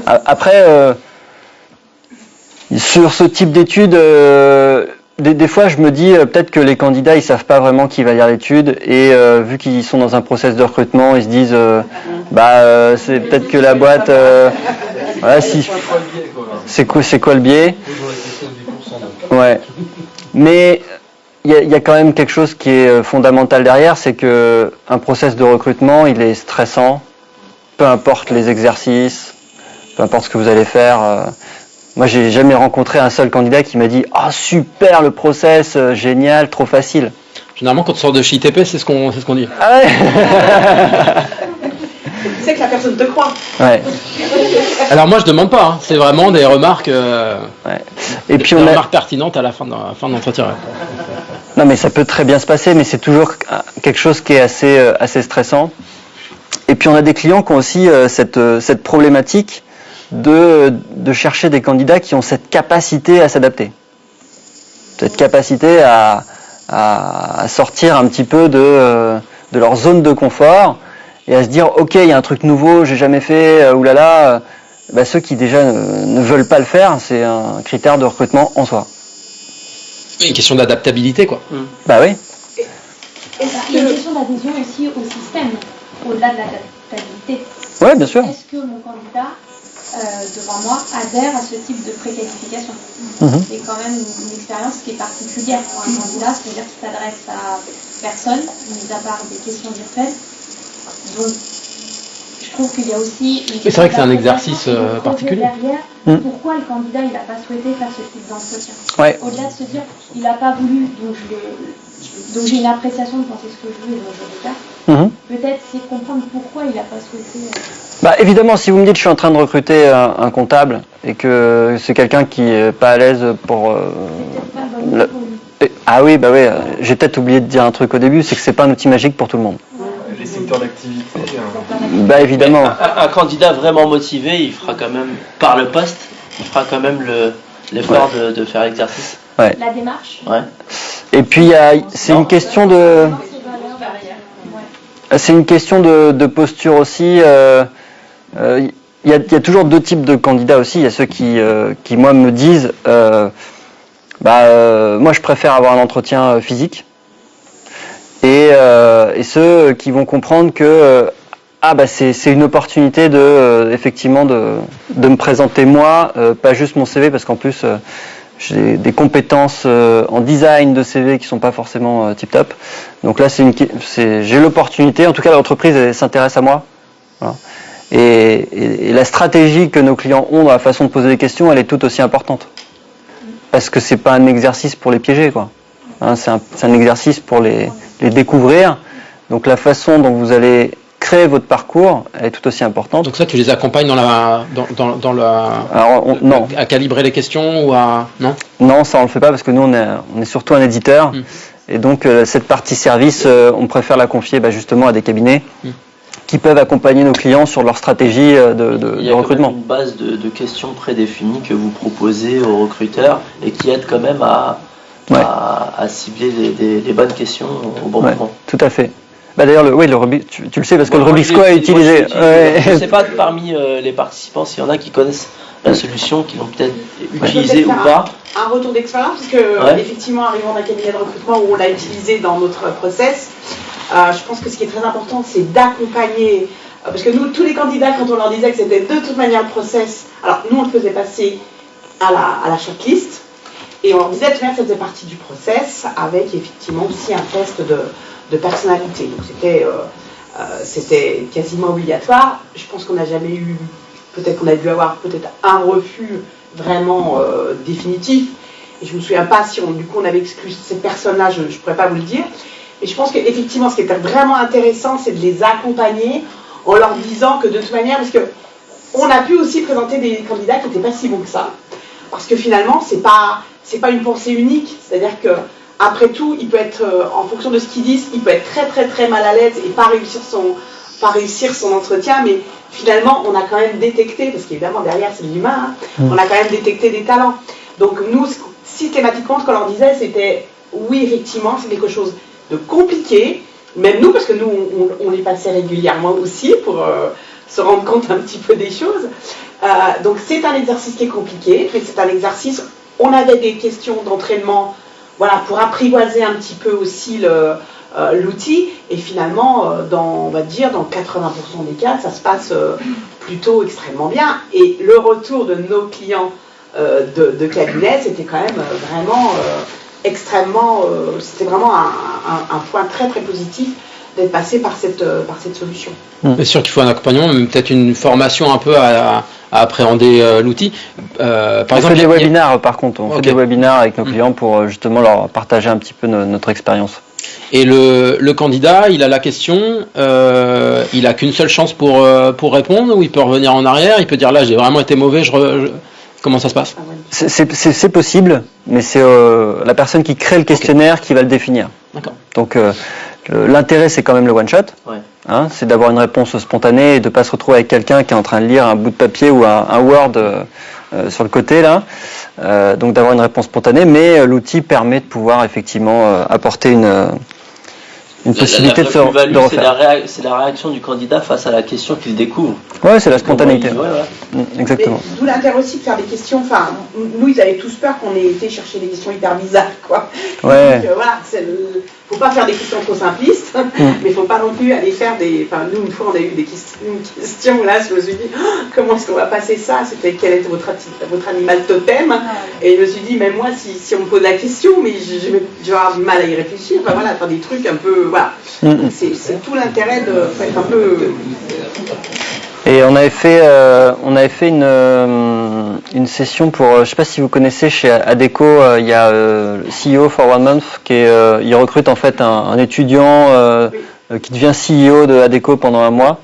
Après, sur ce type d'études, des fois je me dis peut-être que les candidats ils savent pas vraiment qui va lire l'étude et vu qu'ils sont dans un process de recrutement, ils se disent c'est peut-être que la boîte voilà, si c'est quoi le biais ? Ouais. Mais il y a quand même quelque chose qui est fondamental derrière, c'est que un process de recrutement, il est stressant, peu importe les exercices, peu importe ce que vous allez faire. Moi, j'ai jamais rencontré un seul candidat qui m'a dit « Ah, super, le process, génial, trop facile ». Généralement, quand on sort de chez ITP, c'est ce qu'on dit. Ah ouais. Tu sais que la personne te croit. Ouais. Alors moi, je demande pas. Hein. C'est vraiment des remarques, Et puis remarques pertinentes à la fin de l'entretien. Non, mais ça peut très bien se passer, mais c'est toujours quelque chose qui est assez stressant. Et puis on a des clients qui ont aussi cette problématique de chercher des candidats qui ont cette capacité à s'adapter, cette capacité à sortir un petit peu de leur zone de confort et à se dire ok, il y a un truc nouveau, j'ai jamais fait, oulala. Ceux qui déjà ne veulent pas le faire, c'est un critère de recrutement en soi. Une question d'adaptabilité, quoi. Bah oui. Il y a une question d'adhésion aussi au système, au-delà de l'adaptabilité. Oui, bien sûr. Est-ce que mon candidat devant moi adhère à ce type de préqualification. C'est quand même une expérience qui est particulière pour un candidat, c'est-à-dire qu'il s'adresse à personne, mis à part des questions virtuelles. Donc, je trouve qu'il y a aussi une c'est vrai que c'est un exercice particulier. Derrière, pourquoi le candidat il n'a pas souhaité faire ce type d'entretien. Au-delà de se dire il n'a pas voulu, donc j'ai une appréciation de penser ce que je veux et donc je vais le faire. Peut-être essayer de comprendre pourquoi il n'a pas souhaité. Bah, évidemment, si vous me dites que je suis en train de recruter un comptable et que c'est quelqu'un qui n'est pas à l'aise pour... Ah oui, bah oui, j'ai peut-être oublié de dire un truc au début, c'est que c'est pas un outil magique pour tout le monde. Les secteurs d'activité. Bah évidemment. Un candidat vraiment motivé, il fera quand même, par le poste, il fera quand même l'effort de faire l'exercice. Ouais. La démarche. Ouais. Et puis c'est une question de... C'est une question de posture aussi. Il y a toujours deux types de candidats aussi. Il y a ceux qui moi, me disent moi, je préfère avoir un entretien physique. Et ceux qui vont comprendre que c'est une opportunité effectivement de me présenter moi, pas juste mon CV, parce qu'en plus j'ai des compétences en design de CV qui sont pas forcément tip-top. Donc là, j'ai l'opportunité, en tout cas l'entreprise s'intéresse à moi. Voilà. Et la stratégie que nos clients ont dans la façon de poser des questions, elle est tout aussi importante. Parce que c'est pas un exercice pour les piéger, quoi. Hein, c'est un exercice pour les découvrir. Donc la façon dont vous allez créer votre parcours est tout aussi importante. Donc ça, tu les accompagnes non. À calibrer les questions ou à... Non, ça on le fait pas parce que nous on est surtout un éditeur. Et donc cette partie service, on préfère la confier justement à des cabinets qui peuvent accompagner nos clients sur leur stratégie de recrutement. Il y a une base de questions prédéfinies que vous proposez aux recruteurs et qui aident quand même à cibler les bonnes questions au bon moment. Tout à fait. D'ailleurs, tu le sais parce que le Rubik's Cube est utilisé. Je ne sais pas parmi les participants s'il y en a qui connaissent la solution, qui l'ont peut-être utilisée ou pas. Un retour d'expérience, parce que effectivement, arrivant d'un cabinet de recrutement où on l'a utilisé dans notre process, je pense que ce qui est très important, c'est d'accompagner, parce que nous, tous les candidats, quand on leur disait que c'était de toute manière le process, alors nous, on le faisait passer à la shortlist, et on leur disait que ça faisait partie du process, avec effectivement aussi un test de personnalité. Donc c'était quasiment obligatoire. Je pense qu'on n'a jamais eu, peut-être qu'on a dû avoir peut-être un refus vraiment définitif, et je ne me souviens pas si du coup on avait exclu ces personnes-là, je ne pourrais pas vous le dire. Et je pense qu'effectivement, ce qui était vraiment intéressant, c'est de les accompagner en leur disant que de toute manière, parce qu'on a pu aussi présenter des candidats qui n'étaient pas si bons que ça, parce que finalement, c'est pas une pensée unique, c'est-à-dire que après tout, il peut être, en fonction de ce qu'ils disent, il peut être très très très mal à l'aise et pas réussir son entretien, mais finalement, on a quand même détecté, parce qu'évidemment derrière c'est l'humain, on a quand même détecté des talents. Donc nous, systématiquement, ce qu'on leur disait, c'était oui, effectivement, c'est quelque chose de compliqué, même nous, parce que nous, on les passait régulièrement aussi pour se rendre compte un petit peu des choses. Donc c'est un exercice qui est compliqué, mais c'est un exercice, on avait des questions d'entraînement, voilà, pour apprivoiser un petit peu aussi l'outil, et finalement, on va dire, dans 80% des cas, ça se passe plutôt extrêmement bien, et le retour de nos clients de cabinet, c'était quand même vraiment extrêmement, c'était vraiment un point très très positif d'être passé par cette solution. C'est sûr qu'il faut un accompagnement, mais peut-être une formation un peu à appréhender l'outil. Par exemple, fait des webinaires par contre, on fait des webinaires avec nos clients pour justement leur partager un petit peu notre expérience. Et le candidat, il a la question, il a qu'une seule chance pour répondre, ou il peut revenir en arrière, il peut dire là j'ai vraiment été mauvais, comment ça se passe? C'est possible, mais c'est la personne qui crée le questionnaire qui va le définir. D'accord. Donc l'intérêt c'est quand même le one shot, hein, c'est d'avoir une réponse spontanée et de ne pas se retrouver avec quelqu'un qui est en train de lire un bout de papier ou un Word sur le côté là. Donc d'avoir une réponse spontanée, mais l'outil permet de pouvoir effectivement apporter une possibilité de refaire. C'est la réaction du candidat face à la question qu'il découvre. Ouais, c'est la spontanéité. Exactement. D'où l'intérêt aussi de faire des questions. Enfin, nous, ils avaient tous peur qu'on ait été chercher des questions hyper bizarres, quoi. Ouais. Donc voilà, faut pas faire des questions trop simplistes, mais faut pas non plus aller faire des. Enfin, nous, une fois, on a eu une question là, je me suis dit, comment est-ce qu'on va passer ça? C'était quel était votre animal totem? Et je me suis dit, même moi, si on me pose la question, mais je vais avoir du mal à y réfléchir. Enfin voilà, faire des trucs un peu. Voilà. C'est tout l'intérêt de faire un peu. Et on avait fait une session pour, je sais pas si vous connaissez, chez Adecco, il y a CEO for 1 month il recrute en fait un étudiant qui devient CEO de Adecco pendant un mois.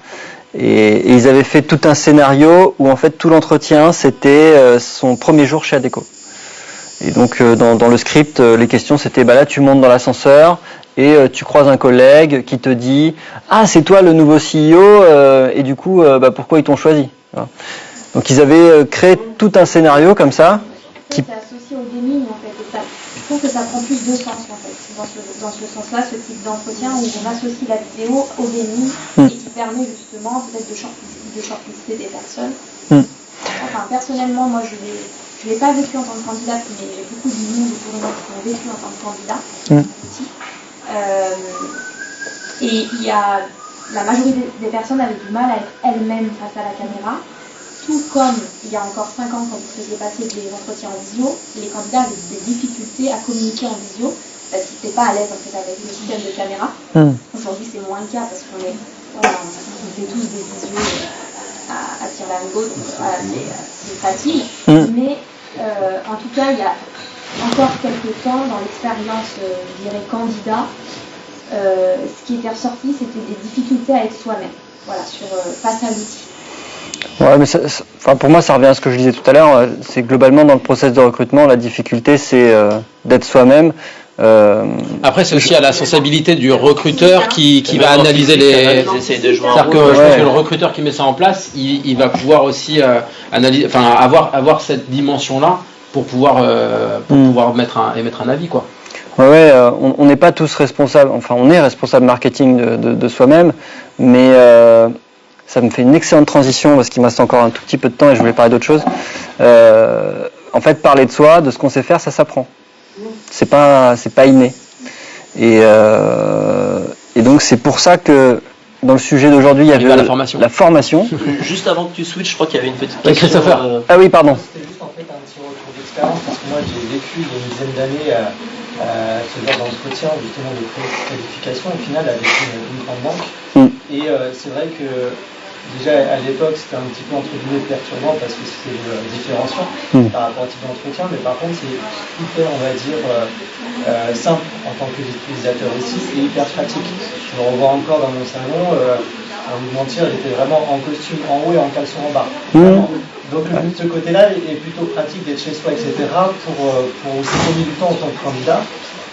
Et ils avaient fait tout un scénario où en fait tout l'entretien c'était son premier jour chez Adecco. Et donc dans le script, les questions c'était là tu montes dans l'ascenseur et tu croises un collègue qui te dit ah c'est toi le nouveau CEO et du coup pourquoi ils t'ont choisi. Voilà. Donc ils avaient créé tout un scénario comme ça. C'est associé au gaming en fait. Et ça, je trouve que ça prend plus de sens en fait dans ce sens-là, ce type d'entretien où on associe la vidéo au gaming et qui permet justement peut-être de shortlister des personnes. Enfin personnellement moi je l'ai pas vécu en tant que candidate, mais j'ai beaucoup de monde autour de moi qui l'ont vécu en tant que candidat aussi. Et il y a la majorité des personnes avaient du mal à être elles-mêmes face à la caméra. Tout comme il y a encore 5 ans, quand vous faisiez passer des entretiens en visio, les candidats avaient des difficultés à communiquer en visio parce qu'ils n'étaient pas à l'aise en fait, avec le système de caméra. Aujourd'hui, c'est moins le cas parce qu'on fait tous des visios à tire-larigot, donc c'est facile. Mais en tout cas, il y a encore quelques temps, dans l'expérience, je dirais, candidat, ce qui était ressorti, c'était des difficultés à être soi-même, voilà, face à l'outil. Ouais, mais pour moi, ça revient à ce que je disais tout à l'heure. C'est globalement dans le process de recrutement, la difficulté, c'est d'être soi-même. Après, c'est aussi à la sensibilité du recruteur qui va analyser les. C'est-à-dire que je pense que le recruteur qui met ça en place, il va pouvoir aussi analyser, enfin avoir cette dimension-là pour pouvoir émettre un avis, quoi. Ouais, on n'est pas tous responsables. Enfin, on est responsable marketing de soi-même, mais ça me fait une excellente transition parce qu'il me reste encore un tout petit peu de temps et je voulais parler d'autre chose. En fait, parler de soi, de ce qu'on sait faire, ça s'apprend. C'est pas inné. Et donc c'est pour ça que dans le sujet d'aujourd'hui, il y avait la formation. Juste avant que tu switches, je crois qu'il y avait une petite question. Christopher. Ah oui, pardon. C'était juste en fait un petit retour d'expérience parce que moi j'ai vécu il y a une dizaine d'années ce genre d'entretien justement de qualification au final avec une grande banque. Et c'est vrai que déjà à l'époque c'était un petit peu entre guillemets perturbant parce que c'était différenciant par rapport au type d'entretien, mais par contre c'est hyper on va dire simple en tant qu'utilisateur aussi et hyper pratique. Je me revois encore dans mon salon, à vous mentir, j'étais vraiment en costume en haut et en caleçon en bas. Donc le but de ce côté-là est plutôt pratique d'être chez soi, etc. pour aussi gagner du temps en tant que candidat.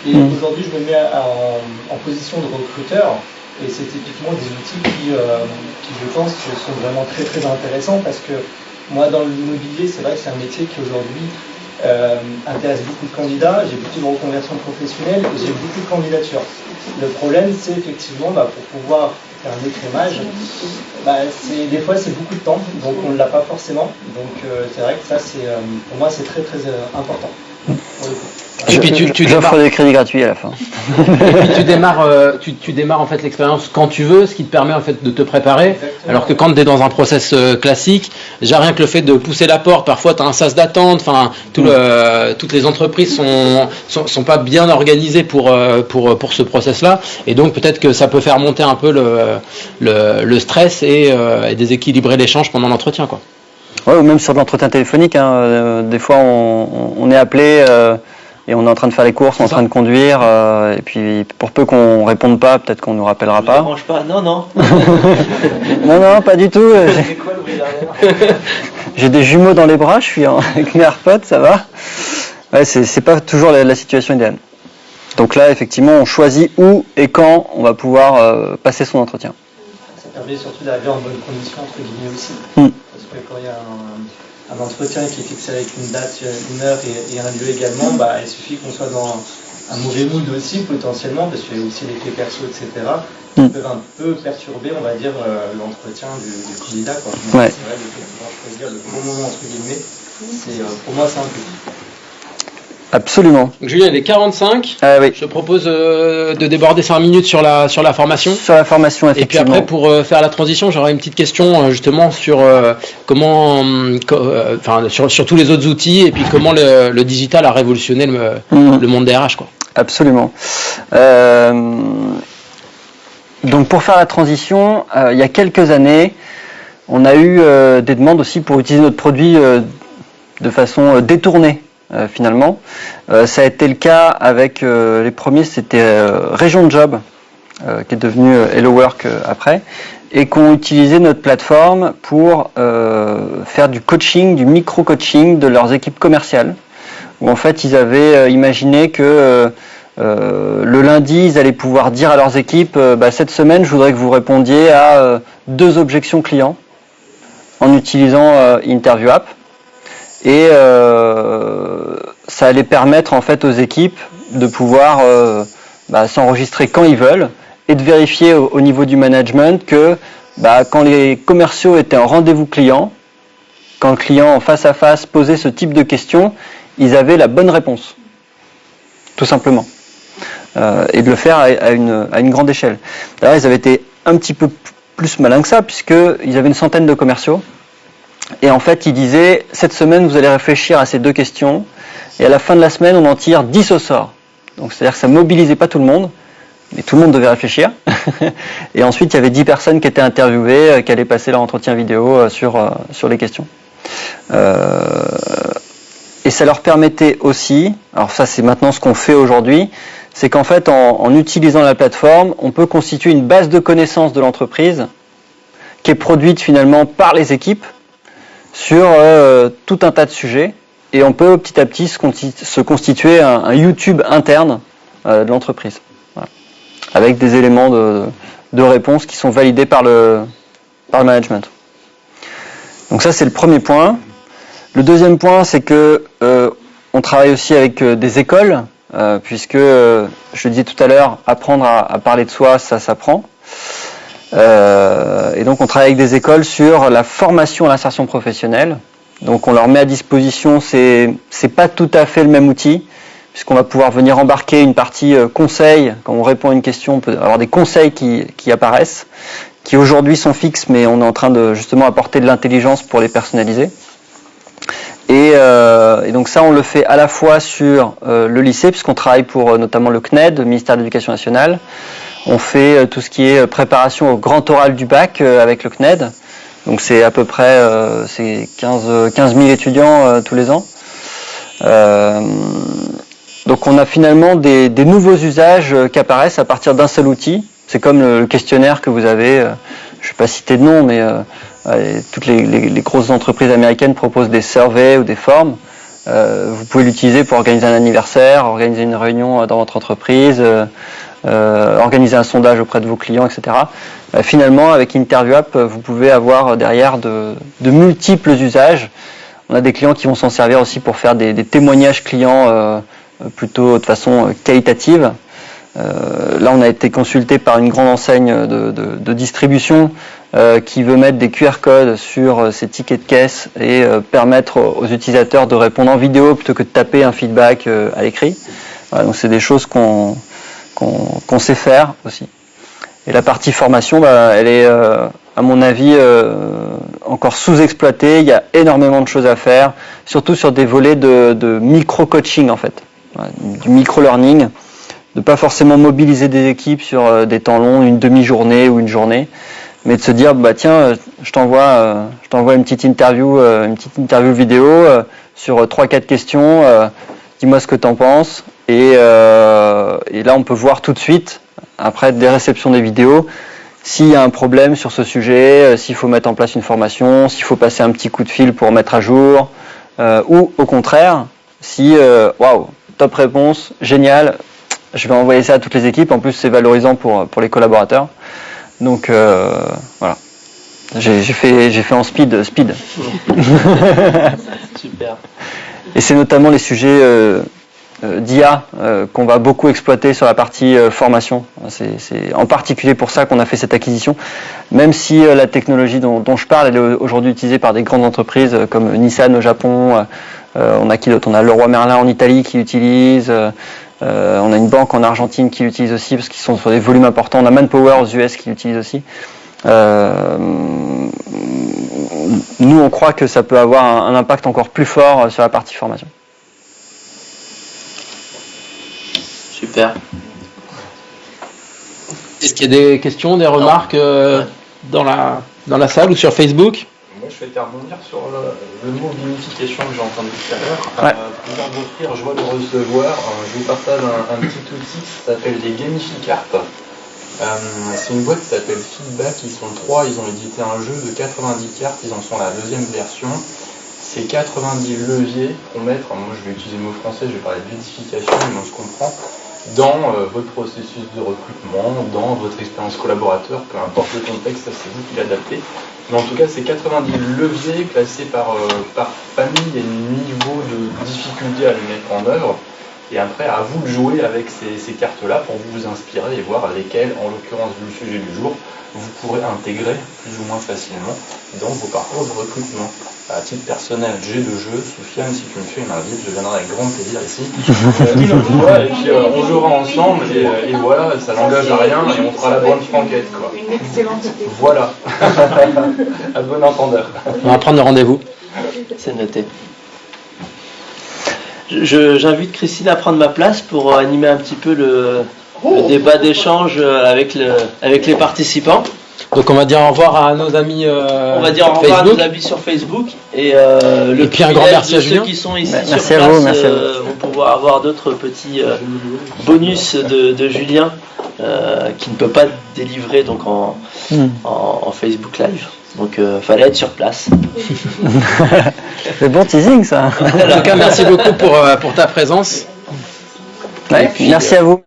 Et aujourd'hui je me mets en position de recruteur. Et c'est typiquement des outils qui, je pense, sont vraiment très très intéressants parce que moi, dans l'immobilier, c'est vrai que c'est un métier qui aujourd'hui intéresse beaucoup de candidats. J'ai beaucoup de reconversions professionnelles et j'ai beaucoup de candidatures. Le problème, c'est effectivement, pour pouvoir faire un écrémage, des fois, c'est beaucoup de temps, donc on ne l'a pas forcément. Donc c'est vrai que ça, pour moi, c'est très très important. Et puis j'offre des crédits gratuits à la fin. Et puis tu démarres en fait l'expérience quand tu veux, ce qui te permet en fait de te préparer. Exactement. Alors que quand tu es dans un process classique, déjà rien que le fait de pousser la porte, parfois tu as un sas d'attente. Enfin, toutes les entreprises sont pas bien organisées pour ce process-là, et donc peut-être que ça peut faire monter un peu le stress et déséquilibrer l'échange pendant l'entretien, quoi. Ouais, ou même sur de l'entretien téléphonique. Des fois, on est appelé. Et on est en train de faire les courses, on est en train de conduire, et puis pour peu qu'on réponde pas, peut-être qu'on nous rappellera pas. Ne pas. Non. non, pas du tout. J'ai des jumeaux dans les bras, je suis avec mes AirPods, ça va. Ouais, c'est pas toujours la situation idéale. Donc là, effectivement, on choisit où et quand on va pouvoir passer son entretien. Ça permet surtout d'arriver en bonne condition, entre guillemets aussi. Parce que quand il y a un entretien qui est fixé avec une date, une heure et un lieu également, il suffit qu'on soit dans un mauvais mood aussi potentiellement, parce qu'il y a aussi l'effet perso, etc. qui peuvent un peu perturber, on va dire, l'entretien du candidat. C'est vrai, le fait de pouvoir choisir le bon moment, entre guillemets, pour moi c'est un peu. Absolument. Donc, Julien, il est 45. Oui. Je te propose de déborder 5 minutes sur la formation. Sur la formation, effectivement. Et puis après, pour faire la transition, j'aurais une petite question justement sur sur tous les autres outils et puis comment le digital a révolutionné le monde des RH, quoi. Absolument. Donc pour faire la transition, il y a quelques années, on a eu des demandes aussi pour utiliser notre produit de façon détournée. Finalement, ça a été le cas avec les premiers, c'était Région de Job, qui est devenu Hello Work après, et qui ont utilisé notre plateforme pour faire du coaching, du micro-coaching de leurs équipes commerciales, où en fait ils avaient imaginé que le lundi, ils allaient pouvoir dire à leurs équipes cette semaine, je voudrais que vous répondiez à 2 objections clients en utilisant Interview App. Et ça allait permettre en fait aux équipes de pouvoir s'enregistrer quand ils veulent et de vérifier au niveau du management que quand les commerciaux étaient en rendez-vous client, quand le client en face à face posait ce type de questions, ils avaient la bonne réponse. Tout simplement. Et de le faire à une grande échelle. D'ailleurs, ils avaient été un petit peu plus malins que ça, puisqu'ils avaient une centaine de commerciaux. Et en fait, ils disaient, cette semaine, vous allez réfléchir à ces 2 questions, et à la fin de la semaine, on en tire 10 au sort. Donc, c'est-à-dire que ça ne mobilisait pas tout le monde, mais tout le monde devait réfléchir. Et ensuite, il y avait 10 personnes qui étaient interviewées, qui allaient passer leur entretien vidéo sur les questions. Et ça leur permettait aussi, alors ça c'est maintenant ce qu'on fait aujourd'hui, c'est qu'en fait en utilisant la plateforme, on peut constituer une base de connaissances de l'entreprise qui est produite finalement par les équipes sur tout un tas de sujets, et on peut petit à petit se constituer un YouTube interne de l'entreprise, voilà, avec des éléments de réponse qui sont validés par le management. Donc ça c'est le premier point. Le deuxième point, c'est que on travaille aussi avec des écoles, puisque, je le disais tout à l'heure, apprendre à parler de soi, ça s'apprend. Et donc on travaille avec des écoles sur la formation à l'insertion professionnelle. Donc on leur met à disposition, c'est pas tout à fait le même outil, puisqu'on va pouvoir venir embarquer une partie conseil. Quand on répond à une question, on peut avoir des conseils qui apparaissent, qui aujourd'hui sont fixes, mais on est en train de justement apporter de l'intelligence pour les personnaliser. Et donc ça, on le fait à la fois sur le lycée, puisqu'on travaille pour notamment le CNED, le ministère de l'Éducation nationale. On fait tout ce qui est préparation au grand oral du bac avec le CNED. Donc c'est à peu près 15 000 étudiants tous les ans. Donc on a finalement des nouveaux usages qui apparaissent à partir d'un seul outil. C'est comme le questionnaire que vous avez, je ne vais pas citer de nom, mais toutes les grosses entreprises américaines proposent des surveys ou des formes. Vous pouvez l'utiliser pour organiser un anniversaire, organiser une réunion dans votre entreprise, organiser un sondage auprès de vos clients, etc. Finalement, avec Interview App, vous pouvez avoir derrière de multiples usages. On a des clients qui vont s'en servir aussi pour faire des témoignages clients plutôt de façon qualitative. Là, on a été consulté par une grande enseigne de distribution qui veut mettre des QR codes sur ses tickets de caisse et permettre aux utilisateurs de répondre en vidéo plutôt que de taper un feedback à l'écrit. Voilà, donc c'est des choses qu'on sait faire aussi. Et la partie formation, elle est, à mon avis, encore sous-exploitée. Il y a énormément de choses à faire, surtout sur des volets de micro-coaching en fait, voilà, du micro-learning. De pas forcément mobiliser des équipes sur des temps longs, une demi-journée ou une journée, mais de se dire tiens, je t'envoie une petite interview vidéo sur 3-4 questions, dis-moi ce que tu en penses, et là on peut voir tout de suite, après des réceptions des vidéos, s'il y a un problème sur ce sujet, s'il faut mettre en place une formation, s'il faut passer un petit coup de fil pour mettre à jour, ou au contraire, si waouh, top réponse, génial, je vais envoyer ça à toutes les équipes. En plus, c'est valorisant pour les collaborateurs. Donc voilà. J'ai fait en speed. Super. Et c'est notamment les sujets d'IA qu'on va beaucoup exploiter sur la partie formation. C'est en particulier pour ça qu'on a fait cette acquisition. Même si la technologie dont je parle, elle est aujourd'hui utilisée par des grandes entreprises comme Nissan au Japon. On a qui d'autre ? On a Leroy Merlin en Italie qui l'utilise. On a une banque en Argentine qui l'utilise aussi parce qu'ils sont sur des volumes importants. On a Manpower aux US qui l'utilise aussi. Nous, on croit que ça peut avoir un impact encore plus fort sur la partie formation. Super. Est-ce qu'il y a des questions, des remarques dans la salle ou sur Facebook ? Moi, je souhaitais rebondir sur le mot gamification que j'ai entendu tout à l'heure. Pour offrir joie de recevoir, je vous partage un petit outil qui s'appelle des gamificartes. C'est une boîte qui s'appelle Feedback, ils sont 3, ils ont édité un jeu de 90 cartes, ils en sont à la 2e version. C'est 90 leviers pour mettre, moi je vais utiliser le mot français, je vais parler de ludification, mais on se comprend, dans votre processus de recrutement, dans votre expérience collaborateur, peu importe le contexte, ça c'est vous qui l'adaptez. Mais en tout cas, c'est 90 leviers classés par famille et niveau de difficulté à les mettre en œuvre. Et après, à vous de jouer avec ces cartes-là pour vous inspirer et voir lesquelles, en l'occurrence vu le sujet du jour, vous pourrez intégrer plus ou moins facilement dans vos parcours de recrutement. À titre personnel, j'ai de jeu. Soufiane, si tu me fais une invite, je viendrai avec grand plaisir ici. Et puis on jouera ensemble et voilà, ça n'engage à rien et on fera la bonne franquette, quoi. Une excellente idée. Voilà. À bon entendeur. On va prendre le rendez-vous. C'est noté. J'invite Christine à prendre ma place pour animer un petit peu le débat d'échange avec les participants. Donc on va dire au revoir à nos amis on va dire au revoir à nos amis sur Facebook et puis un grand merci à Julien ceux qui sont ici Merci sur à vous, place merci à vous. vont pouvoir avoir d'autres petits bonus de Julien qui ne peut pas délivrer donc en Facebook Live. Donc fallait être sur place. C'est bon teasing ça. En tout cas, merci beaucoup pour ta présence. Ouais, merci à vous.